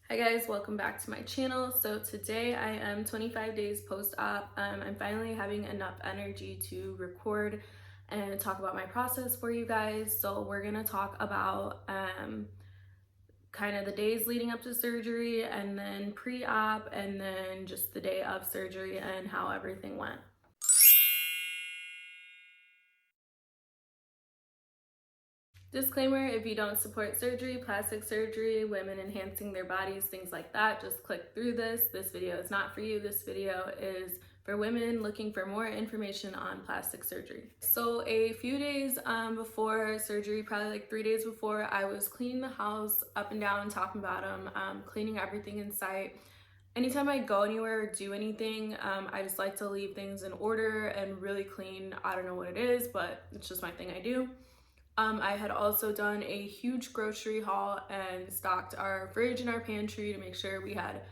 Hi guys, welcome back to my channel. So today I am 25 days post-op. I'm finally having enough energy to record and talk about my process for you guys. So we're gonna talk about kind of the days leading up to surgery and then pre-op and then just the day of surgery and how everything went. Disclaimer, if you don't support surgery, plastic surgery, women enhancing their bodies, things like that, just click through this. This video is not for you. This video is for women looking for more information on plastic surgery. So a few days before surgery, probably like 3 days before, I was cleaning the house up and down, top and bottom, cleaning everything in sight. Anytime I go anywhere or do anything, I just like to leave things in order and really clean. I don't know what it is, but it's just my thing I do. I had also done a huge grocery haul and stocked our fridge and our pantry to make sure we had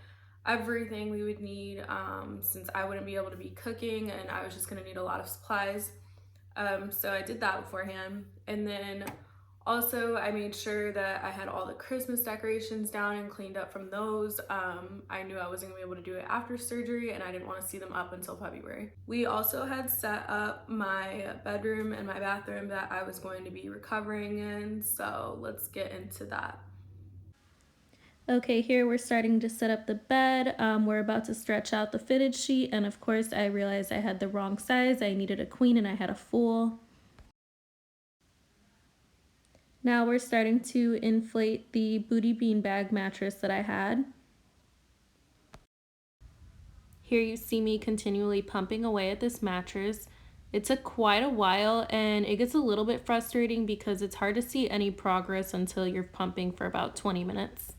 everything we would need since I wouldn't be able to be cooking and I was just going to need a lot of supplies. So I did that beforehand. And then also I made sure that I had all the Christmas decorations down and cleaned up from those. I knew I wasn't gonna be able to do it after surgery and I didn't want to see them up until February. We also had set up my bedroom and my bathroom that I was going to be recovering in. So let's get into that. Okay, here we're starting to set up the bed. We're about to stretch out the fitted sheet, and of course I realized I had the wrong size. I needed a queen and I had a full. Now we're starting to inflate the booty beanbag mattress that I had. Here you see me continually pumping away at this mattress. It took quite a while and it gets a little bit frustrating because it's hard to see any progress until you're pumping for about 20 minutes.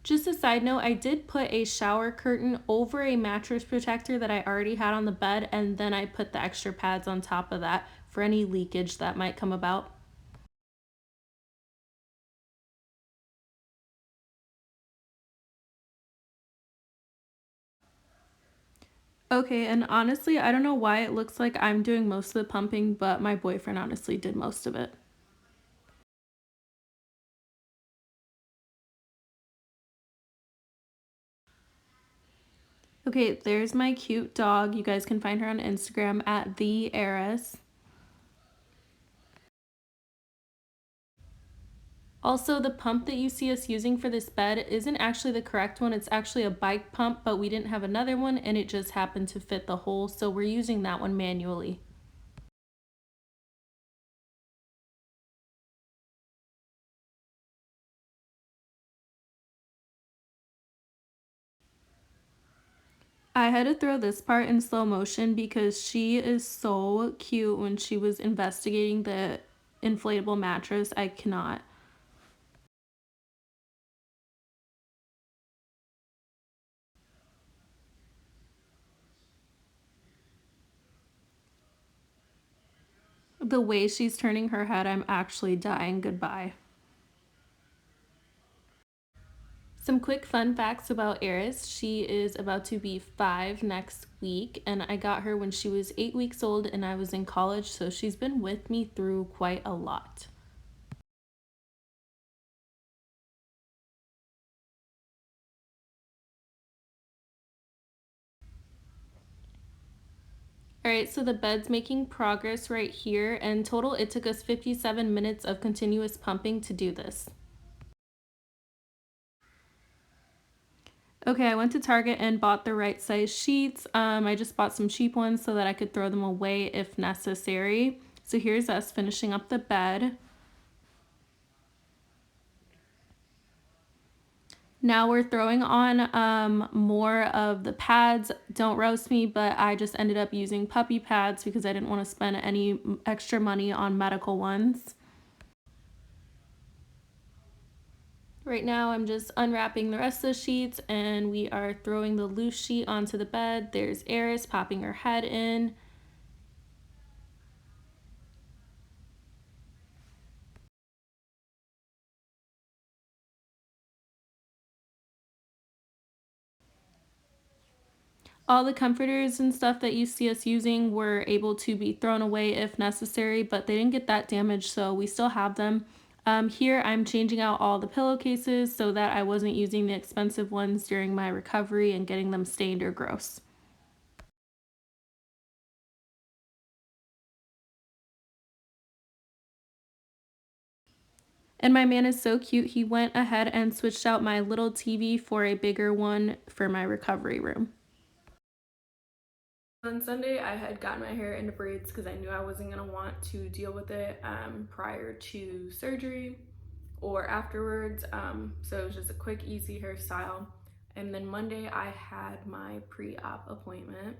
Just a side note, I did put a shower curtain over a mattress protector that I already had on the bed, and then I put the extra pads on top of that for any leakage that might come about. Okay, and honestly, I don't know why it looks like I'm doing most of the pumping, but my boyfriend honestly did most of it. Okay, there's my cute dog. You guys can find her on Instagram at the Heiress. Also, the pump that you see us using for this bed isn't actually the correct one. It's actually a bike pump, but we didn't have another one and it just happened to fit the hole, so we're using that one manually. I had to throw this part in slow motion because she is so cute when she was investigating the inflatable mattress. I cannot. The way she's turning her head, I'm actually dying. Goodbye. Some quick fun facts about Eris. She is about to be 5 next week, and I got her when she was 8 weeks old and I was in college, so she's been with me through quite a lot. Alright, so the bed's making progress right here, and total it took us 57 minutes of continuous pumping to do this. Okay, I went to Target and bought the right size sheets. I just bought some cheap ones so that I could throw them away if necessary. So here's us finishing up the bed. Now we're throwing on more of the pads. Don't roast me, but I just ended up using puppy pads because I didn't want to spend any extra money on medical ones. Right now I'm just unwrapping the rest of the sheets and we are throwing the loose sheet onto the bed. There's Eris popping her head in. All the comforters and stuff that you see us using were able to be thrown away if necessary, but they didn't get that damaged, so we still have them. Here I'm changing out all the pillowcases so that I wasn't using the expensive ones during my recovery and getting them stained or gross. And my man is so cute, he went ahead and switched out my little TV for a bigger one for my recovery room. On Sunday, I had gotten my hair into braids because I knew I wasn't going to want to deal with it prior to surgery or afterwards. So it was just a quick, easy hairstyle. And then Monday, I had my pre-op appointment.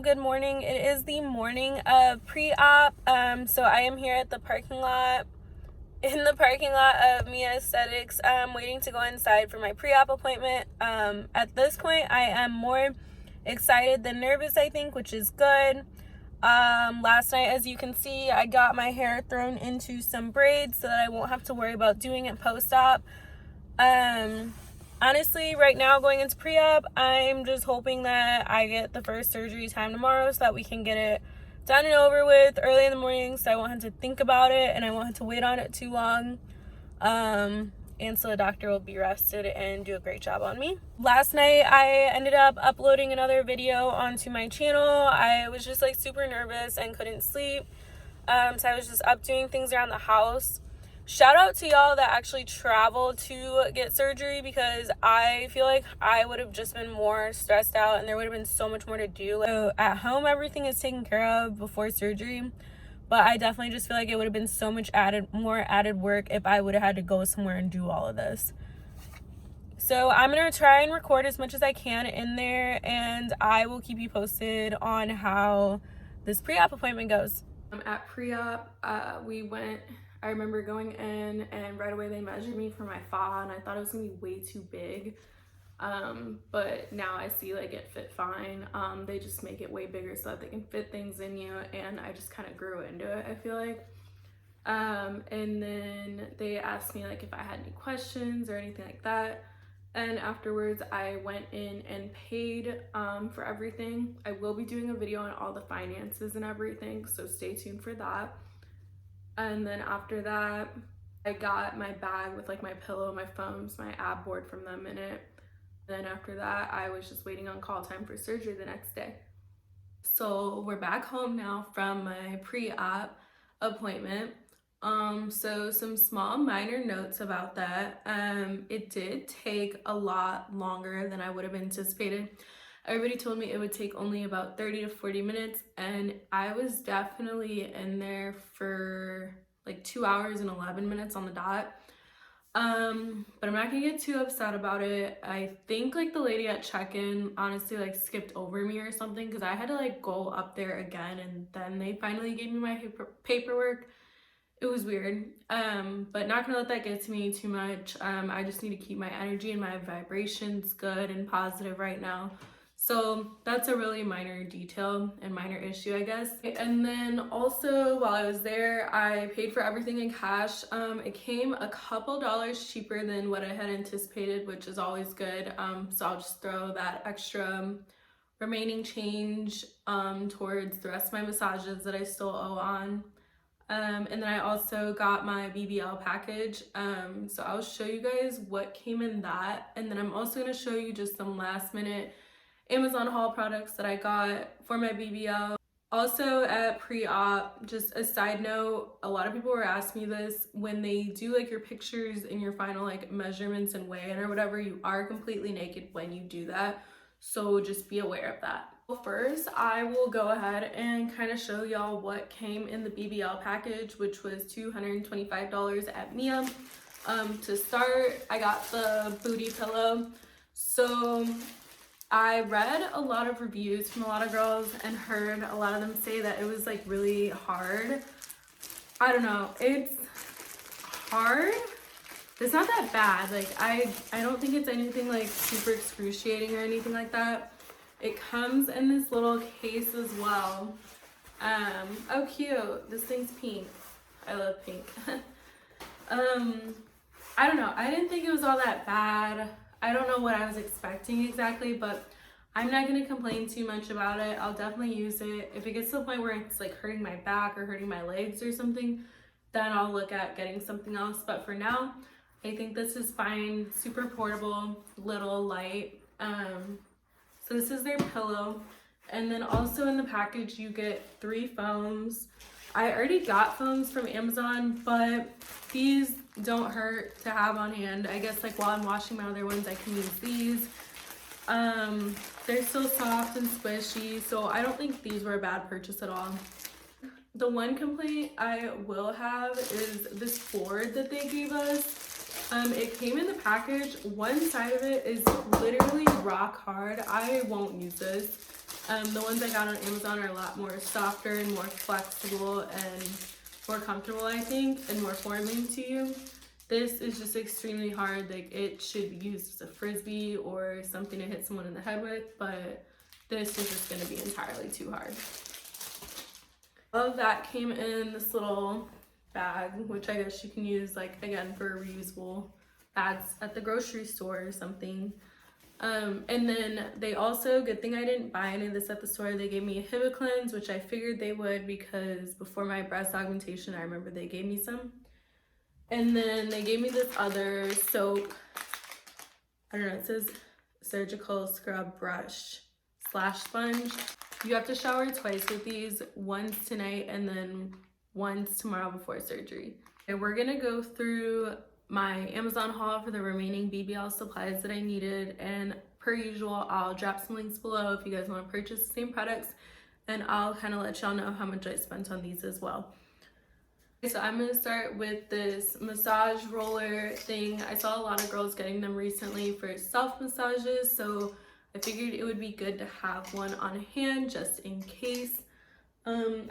Good morning. It is the morning of pre-op. So I am here at the parking lot, in the parking lot of Mia Aesthetics, waiting to go inside for my pre-op appointment. At this point, I am more excited than nervous, I think, which is good. Last night, as you can see, I got my hair thrown into some braids so that I won't have to worry about doing it post-op. Honestly, right now going into pre-op, I'm just hoping that I get the first surgery time tomorrow so that we can get it done and over with early in the morning, so I won't have to think about it and I won't have to wait on it too long. And so the doctor will be rested and do a great job on me. Last night, I ended up uploading another video onto my channel. I was just like super nervous and couldn't sleep. So I was just up doing things around the house. Shout out to y'all that actually travel to get surgery, because I feel like I would have just been more stressed out and there would have been so much more to do. So at home, everything is taken care of before surgery, but I definitely just feel like it would have been so much more added work if I would have had to go somewhere and do all of this. So I'm going to try and record as much as I can in there, and I will keep you posted on how this pre-op appointment goes. At pre-op, I remember going in and right away they measured me for my fa, and I thought it was gonna be way too big. But now I see like it fit fine. They just make it way bigger so that they can fit things in you, and I just kind of grew into it, I feel like. And then they asked me like if I had any questions or anything like that. And afterwards I went in and paid for everything. I will be doing a video on all the finances and everything, so stay tuned for that. And then after that, I got my bag with like my pillow, my foams, my ab board from them in it. Then after that, I was just waiting on call time for surgery the next day. So we're back home now from my pre-op appointment. So some small minor notes about that. It did take a lot longer than I would have anticipated. Everybody told me it would take only about 30 to 40 minutes, and I was definitely in there for like 2 hours and 11 minutes on the dot. But I'm not gonna get too upset about it. I think like the lady at check-in honestly like skipped over me or something, because I had to like go up there again, and then they finally gave me my paperwork. It was weird, but not gonna let that get to me too much. I just need to keep my energy and my vibrations good and positive right now. So that's a really minor detail and minor issue, I guess. And then also while I was there, I paid for everything in cash. It came a couple dollars cheaper than what I had anticipated, which is always good. So I'll just throw that extra remaining change towards the rest of my massages that I still owe on. And then I also got my BBL package. So I'll show you guys what came in that. And then I'm also gonna show you just some last minute Amazon haul products that I got for my BBL. Also at pre-op, just a side note, a lot of people were asking me this, when they do like your pictures and your final like measurements and weigh-in or whatever, you are completely naked when you do that. So just be aware of that. First, I will go ahead and kind of show y'all what came in the BBL package, which was $225 at Mia. To start, I got the booty pillow. So I read a lot of reviews from a lot of girls and heard a lot of them say that it was like really hard. I don't know, it's hard. It's not that bad. Like I don't think it's anything like super excruciating or anything like that. It comes in this little case as well. Oh cute, this thing's pink. I love pink. I don't know, I didn't think it was all that bad. I don't know what I was expecting exactly, but I'm not going to complain too much about it. I'll definitely use it. If it gets to the point where it's like hurting my back or hurting my legs or something, then I'll look at getting something else. But for now, I think this is fine. Super portable, little, light. So this is their pillow. And then also in the package, you get 3 foams. I already got foams from Amazon, but these don't hurt to have on hand. I guess like while I'm washing my other ones, I can use these. They're still soft and squishy, so I don't think these were a bad purchase at all. The one complaint I will have is this board that they gave us. It came in the package. One side of it is literally rock hard. I won't use this. The ones I got on Amazon are a lot more softer and more flexible and more comfortable, I think, and more forgiving to you. This is just extremely hard. Like, it should be used as a frisbee or something to hit someone in the head with, but this is just going to be entirely too hard. All of that came in this little bag, which I guess you can use, like, again, for reusable bags at the grocery store or something. And then they also, good thing I didn't buy any of this at the store, they gave me a Hibiclens, which I figured they would because before my breast augmentation, I remember they gave me some. And then they gave me this other soap. I don't know, it says surgical scrub brush / sponge. You have to shower twice with these, once tonight and then once tomorrow before surgery. And we're gonna go through my Amazon haul for the remaining BBL supplies that I needed, and per usual, I'll drop some links below if you guys want to purchase the same products, and I'll kind of let y'all know how much I spent on these as well. So I'm going to start with this massage roller thing. I saw a lot of girls getting them recently for self massages, so I figured it would be good to have one on hand just in case.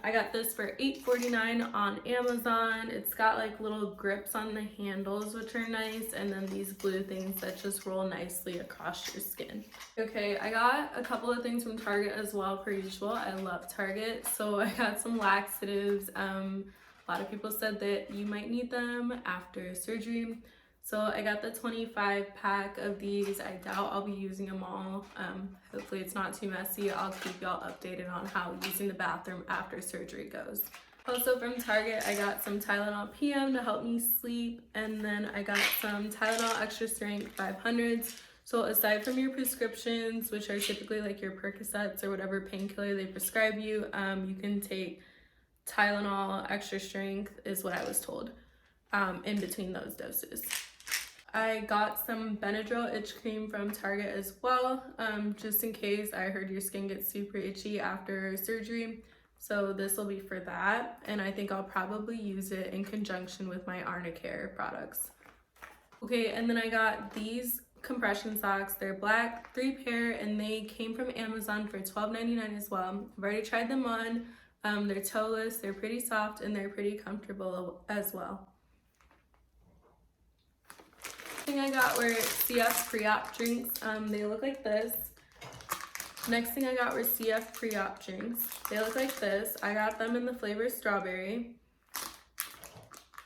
I got this for $8.49 on Amazon. It's got like little grips on the handles, which are nice, and then these blue things that just roll nicely across your skin. Okay, I got a couple of things from Target as well, per usual. I love Target, so I got some laxatives. A lot of people said that you might need them after surgery. So I got the 25 pack of these. I doubt I'll be using them all. Hopefully it's not too messy. I'll keep y'all updated on how using the bathroom after surgery goes. Also from Target, I got some Tylenol PM to help me sleep. And then I got some Tylenol Extra Strength 500s. So aside from your prescriptions, which are typically like your Percocets or whatever painkiller they prescribe you, you can take Tylenol Extra Strength is what I was told, in between those doses. I got some Benadryl itch cream from Target as well, just in case. I heard your skin gets super itchy after surgery, so this will be for that, and I think I'll probably use it in conjunction with my Arnicare products. Okay, and then I got these compression socks. They're black, 3 pair, and they came from Amazon for $12.99 as well. I've already tried them on. They're toeless, they're pretty soft, and they're pretty comfortable as well. Thing I got were CF Pre Op drinks. They look like this. Next thing I got were CF Pre Op drinks. They look like this. I got them in the flavor strawberry.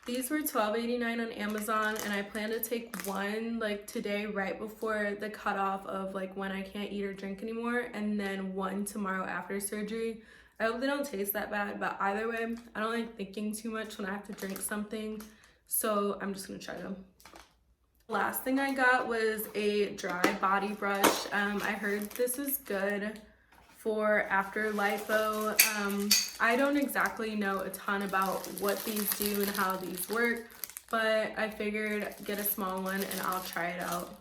These were $12.89 on Amazon, and I plan to take one like today right before the cutoff of like when I can't eat or drink anymore, and then one tomorrow after surgery. I hope they don't taste that bad, but either way, I don't like thinking too much when I have to drink something, so I'm just gonna try them. Last thing I got was a dry body brush. I heard this is good for after lipo. I don't exactly know a ton about what these do and how these work, but I figured get a small one and I'll try it out.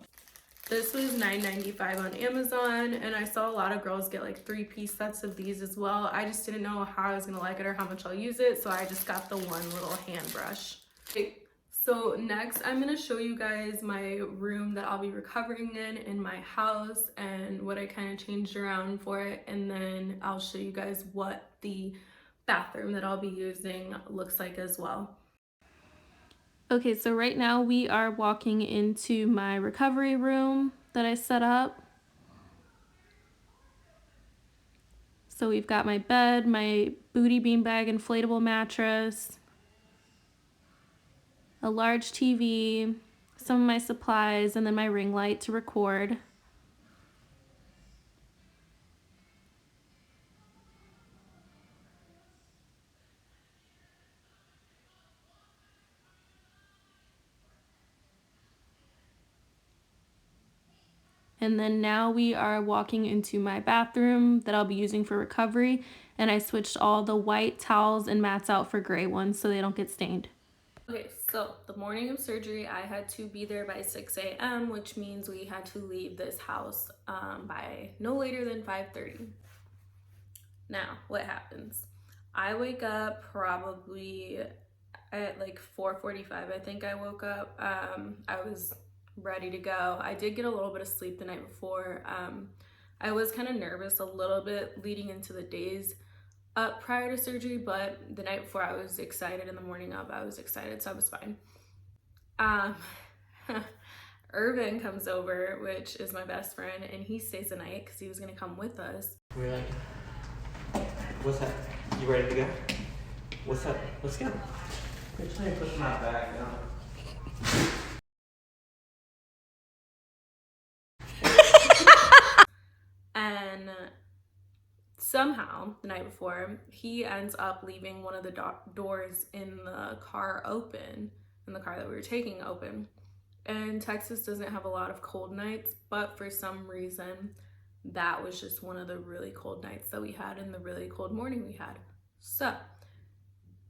This was $9.95 on Amazon, and I saw a lot of girls get like 3-piece sets of these as well. I just didn't know how I was gonna like it or how much I'll use it, so I just got the one little hand brush. Okay. So next I'm gonna show you guys my room that I'll be recovering in my house and what I kind of changed around for it, and then I'll show you guys what the bathroom that I'll be using looks like as well. Okay, so right now we are walking into my recovery room that I set up. So we've got my bed, my booty beanbag inflatable mattress, a large TV, some of my supplies, and then my ring light to record. And then now we are walking into my bathroom that I'll be using for recovery, and I switched all the white towels and mats out for gray ones so they don't get stained. Okay, so the morning of surgery, I had to be there by 6 a.m., which means we had to leave this house by no later than 5:30. Now, what happens? I wake up probably at like 4:45. I think I woke up. I was ready to go. I did get a little bit of sleep the night before. I was kind of nervous a little bit leading into the days up prior to surgery, but the night before I was excited. In the morning of, I was excited, so I was fine. Irvin comes over, which is my best friend, and he stays the night because he was gonna come with us. We're like, what's up? You ready to go? What's up? Let's go. I'm trying to put my bag down. And somehow the night before, he ends up leaving one of the doors in the car open, in the car that we were taking open. And Texas doesn't have a lot of cold nights, but for some reason that was just one of the really cold nights that we had and the really cold morning we had. So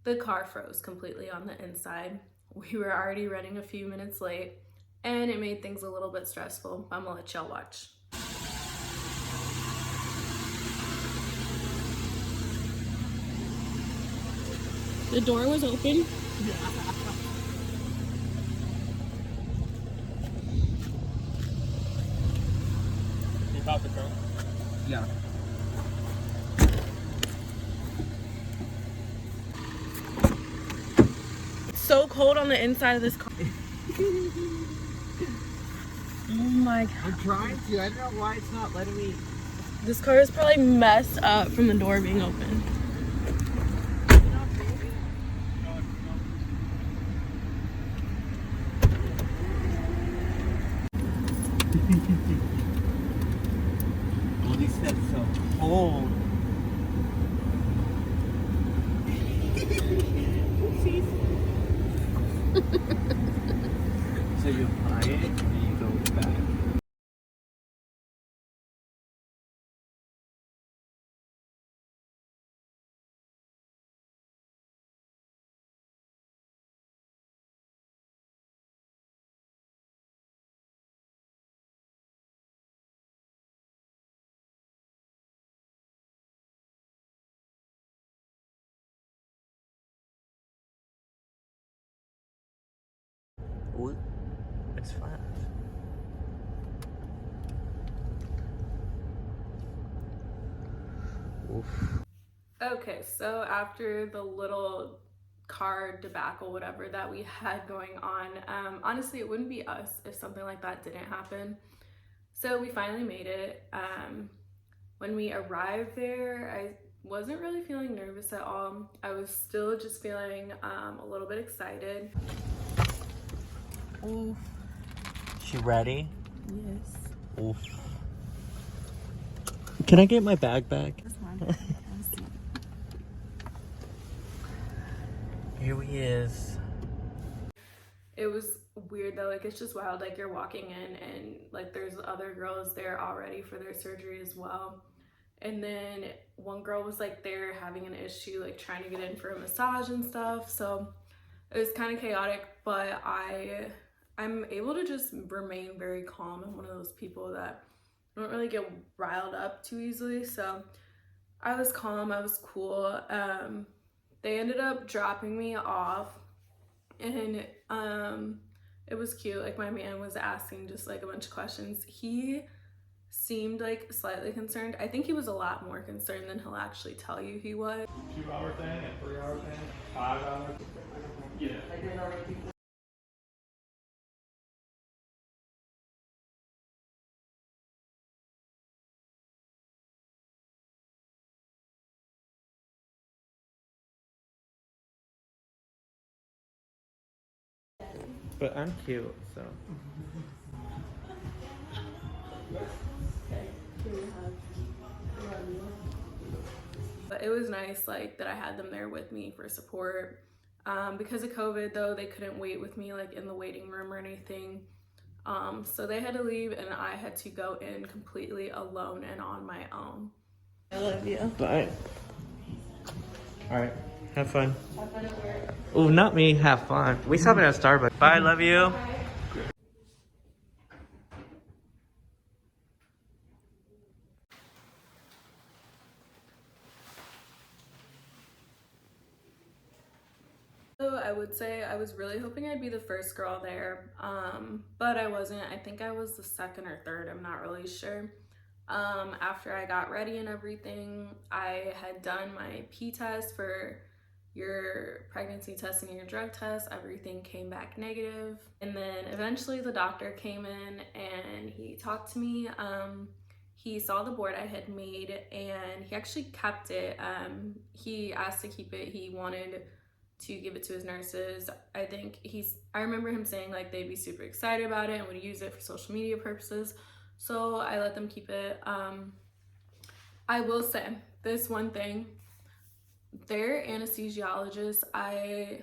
the car froze completely on the inside. We were already running a few minutes late, and it made things a little bit stressful. I'm gonna let y'all watch. The door was open. You pop the trunk? Yeah. It's so cold on the inside of this car. Oh my god. I'm trying to. I don't know why it's not letting me. This car is probably messed up from the door being open. All these steps so cold. So you apply it and then you go back. Ooh, it's fast. Oof. Okay, so after the little car debacle, whatever that we had going on, honestly, it wouldn't be us if something like that didn't happen. So we finally made it. When we arrived there, I wasn't really feeling nervous at all. I was still just feeling a little bit excited. Oof. She ready? Yes. Oof. Can I get my bag back? That's fine. Here he is. It was weird though, like it's just wild, like you're walking in and like there's other girls there already for their surgery as well, and then one girl was like there having an issue like trying to get in for a massage and stuff, so it was kind of chaotic, but I'm able to just remain very calm. I'm one of those people that don't really get riled up too easily, so I was calm, I was cool. They ended up dropping me off, and it was cute. Like my man was asking just like a bunch of questions. He seemed like slightly concerned. I think he was a lot more concerned than he'll actually tell you he was. 2-hour thing, a 3-hour thing, 5 hours. Yeah. But I'm cute, so. But it was nice like that I had them there with me for support. Because of COVID though, they couldn't wait with me like in the waiting room or anything. So they had to leave and I had to go in completely alone and on my own. I love you. Bye. All right. Have fun. Have fun at work. Oh, not me. Have fun. We stopping at Starbucks. Bye. Love you. Bye. So I would say I was really hoping I'd be the first girl there, but I wasn't. I think I was the second or third. I'm not really sure. After I got ready and everything, I had done my P test for your pregnancy test and your drug test. Everything came back negative. And then eventually the doctor came in and he talked to me. He saw the board I had made and he actually kept it. He asked to keep it. He wanted to give it to his nurses. I remember him saying like they'd be super excited about it and would use it for social media purposes. So I let them keep it. I will say this one thing, their anesthesiologist, I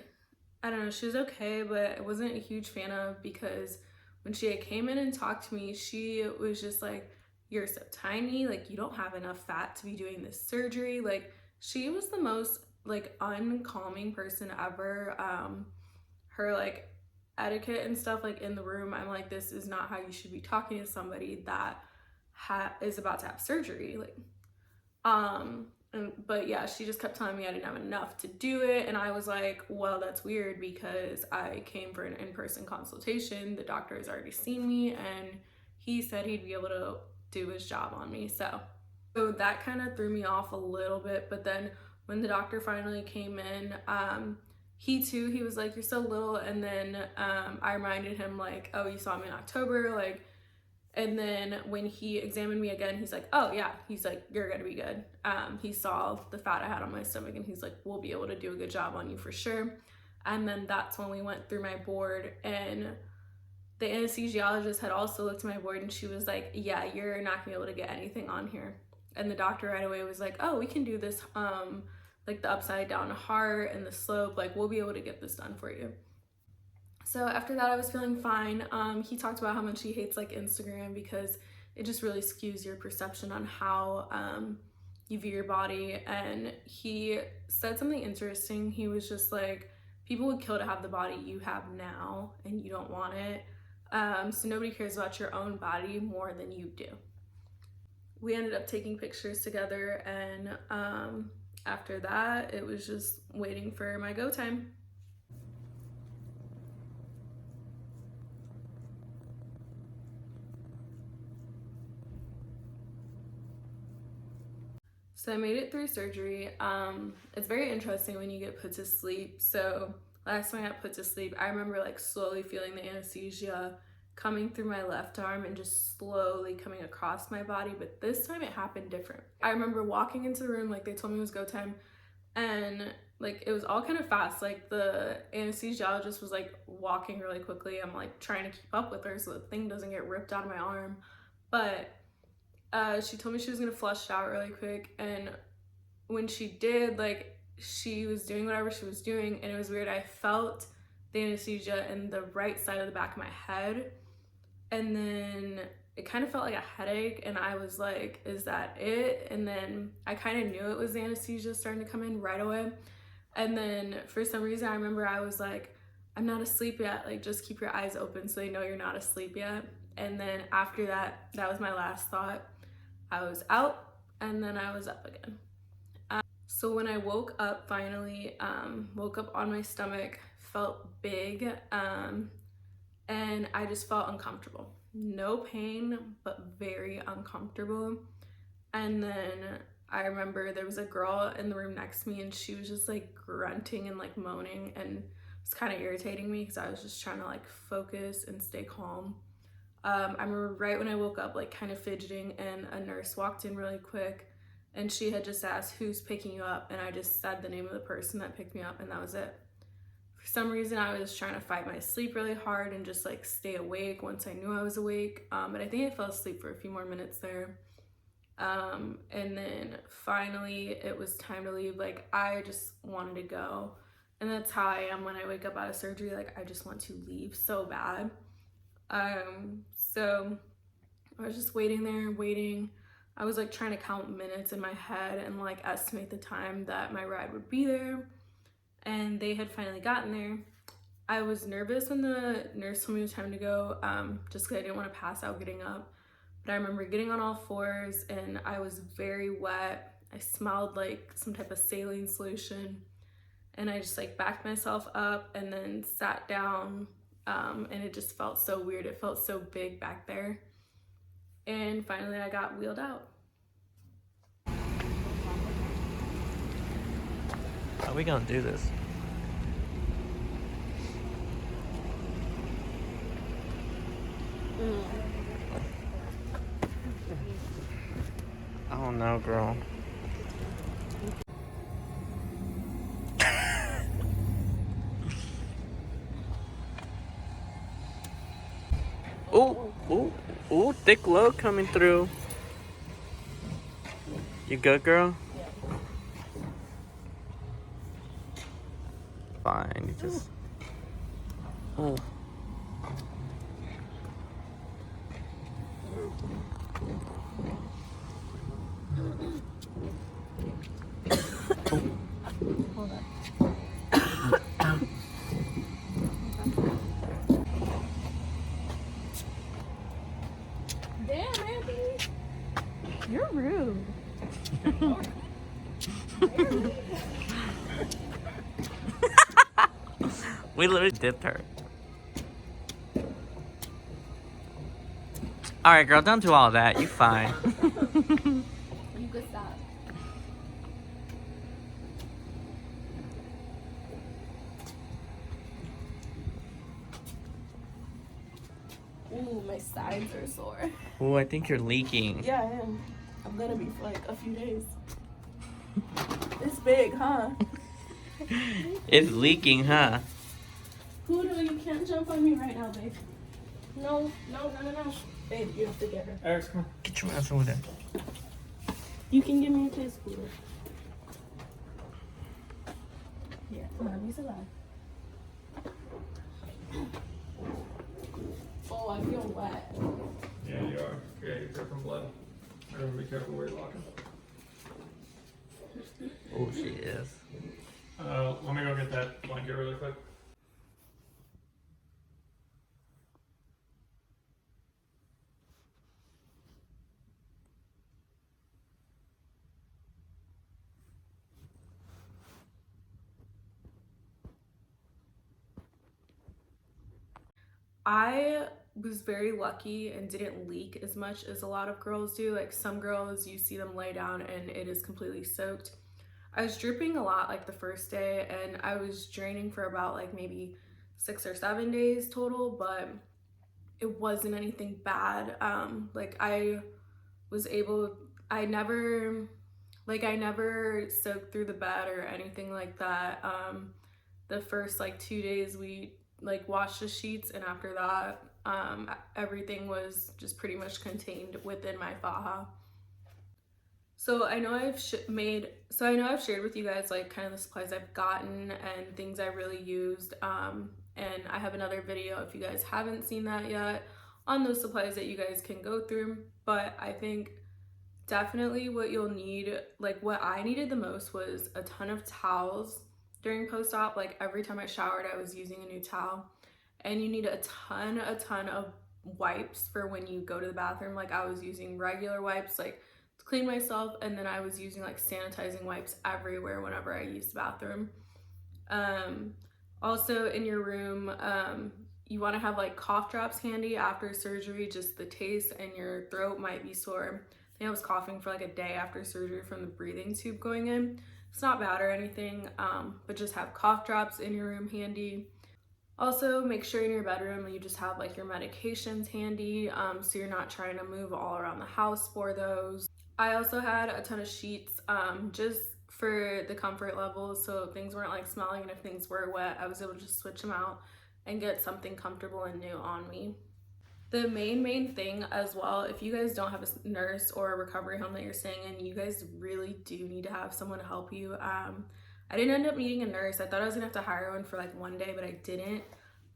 don't know, she was okay, but I wasn't a huge fan of because when she came in and talked to me, she was just like, you're so tiny, like you don't have enough fat to be doing this surgery. Like she was the most like uncalming person ever. Her like etiquette and stuff like in the room, I'm like, this is not how you should be talking to somebody that is about to have surgery. Like but yeah, she just kept telling me I didn't have enough to do it, and I was like, well, that's weird because I came for an in-person consultation. The doctor has already seen me and he said he'd be able to do his job on me. So that kind of threw me off a little bit. But then when the doctor finally came in, he was like, you're so little. And then I reminded him like, oh, you saw me in October, like, and then when he examined me again, he's like, oh yeah, he's like, you're gonna be good. He saw the fat I had on my stomach and he's like, we'll be able to do a good job on you for sure. And then that's when we went through my board, and the anesthesiologist had also looked at my board and she was like, yeah, you're not gonna be able to get anything on here. And the doctor right away was like, oh, we can do this, like the upside down heart and the slope, like we'll be able to get this done for you. So after that, I was feeling fine. He talked about how much he hates like Instagram because it just really skews your perception on how you view your body. And he said something interesting. He was just like, people would kill to have the body you have now and you don't want it. So nobody cares about your own body more than you do. We ended up taking pictures together, and after that, it was just waiting for my go time. So I made it through surgery. It's very interesting when you get put to sleep. So last time I got put to sleep, I remember like slowly feeling the anesthesia coming through my left arm and just slowly coming across my body. But this time it happened different. I remember walking into the room, like they told me it was go time, and like it was all kind of fast. Like the anesthesiologist was like walking really quickly. I'm like trying to keep up with her so the thing doesn't get ripped out of my arm. But she told me she was gonna flush it out really quick, and when she did, like she was doing whatever she was doing, and it was weird. I felt the anesthesia in the right side of the back of my head, and then it kind of felt like a headache, and I was like, is that it? And then I kind of knew it was the anesthesia starting to come in right away. And then for some reason I remember I was like, I'm not asleep yet, like just keep your eyes open so they know you're not asleep yet. And then after that, that was my last thought. I was out and then I was up again. So when I woke up finally, woke up on my stomach, felt big, and I just felt uncomfortable. No pain, but very uncomfortable. And then I remember there was a girl in the room next to me and she was just like grunting and like moaning, and it was kind of irritating me because I was just trying to like focus and stay calm. I remember right when I woke up, like kind of fidgeting, and a nurse walked in really quick and she had just asked, who's picking you up? And I just said the name of the person that picked me up, and that was it. For some reason, I was trying to fight my sleep really hard and just like stay awake once I knew I was awake. But I think I fell asleep for a few more minutes there. And then finally it was time to leave. Like, I just wanted to go. And that's how I am when I wake up out of surgery. Like, I just want to leave so bad. So I was just waiting there, waiting. I was like trying to count minutes in my head and like estimate the time that my ride would be there. And they had finally gotten there. I was nervous when the nurse told me it was time to go, just because I didn't want to pass out getting up. But I remember getting on all fours and I was very wet. I smelled like some type of saline solution. And I just like backed myself up and then sat down. And it just felt so weird. It felt so big back there. And finally I got wheeled out. How are we gonna do this? I don't know, girl. Ooh, ooh, ooh, thick load coming through. You good, girl? Yeah. Fine, you just... Oh. Hold up. Damn, Anthony. You're rude. We literally dipped her. Alright, girl, don't do all that. You fine. You could stop. Ooh, my sides are sore. Ooh, I think you're leaking. Yeah, I am. I'm gonna be for like a few days. It's big, huh? It's leaking, huh? Pluto, you can't jump on me right now, babe. No. Babe, you have to get her. Eric, come on. Get your ass over there. You can give me a kiss, Pluto. Here, come on, he's alive. Oh, I feel wet. Yeah, you are. Yeah, you're dripping blood. Everyone be careful where you're walking. Oh, she is. Let me go get that blanket really quick. I was very lucky and didn't leak as much as a lot of girls do. Like, some girls, you see them lay down and it is completely soaked. I was dripping a lot like the first day, and I was draining for about like maybe 6 or 7 days total, but it wasn't anything bad. Like, I never soaked through the bed or anything like that. The first like 2 days we like washed the sheets, and after that everything was just pretty much contained within my faja. So I know I've shared with you guys like kind of the supplies I've gotten and things I really used, and I have another video if you guys haven't seen that yet on those supplies that you guys can go through. But I think definitely what you'll need, like what I needed the most, was a ton of towels during post-op. Like, every time I showered I was using a new towel. And you need a ton of wipes for when you go to the bathroom. Like, I was using regular wipes like to clean myself, and then I was using like sanitizing wipes everywhere whenever I used the bathroom. Also in your room, you want to have like cough drops handy after surgery. Just the taste and your throat might be sore. I think I was coughing for like a day after surgery from the breathing tube going in. It's not bad or anything, but just have cough drops in your room handy. Also, make sure in your bedroom you just have like your medications handy, so you're not trying to move all around the house for those. I also had a ton of sheets, just for the comfort levels, so if things weren't like smelling and if things were wet, I was able to just switch them out and get something comfortable and new on me. The main thing as well, if you guys don't have a nurse or a recovery home that you're staying in, you guys really do need to have someone to help you. I didn't end up needing a nurse. I thought I was gonna have to hire one for like one day, but I didn't.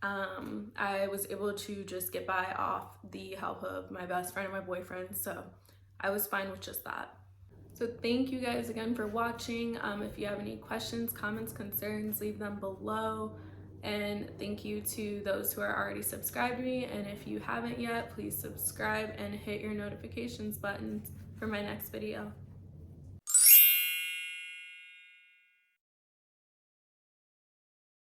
I was able to just get by off the help of my best friend and my boyfriend, so I was fine with just that. So thank you guys again for watching. If you have any questions, comments, concerns, leave them below. And thank you to those who are already subscribed to me. And if you haven't yet, please subscribe and hit your notifications buttons for my next video.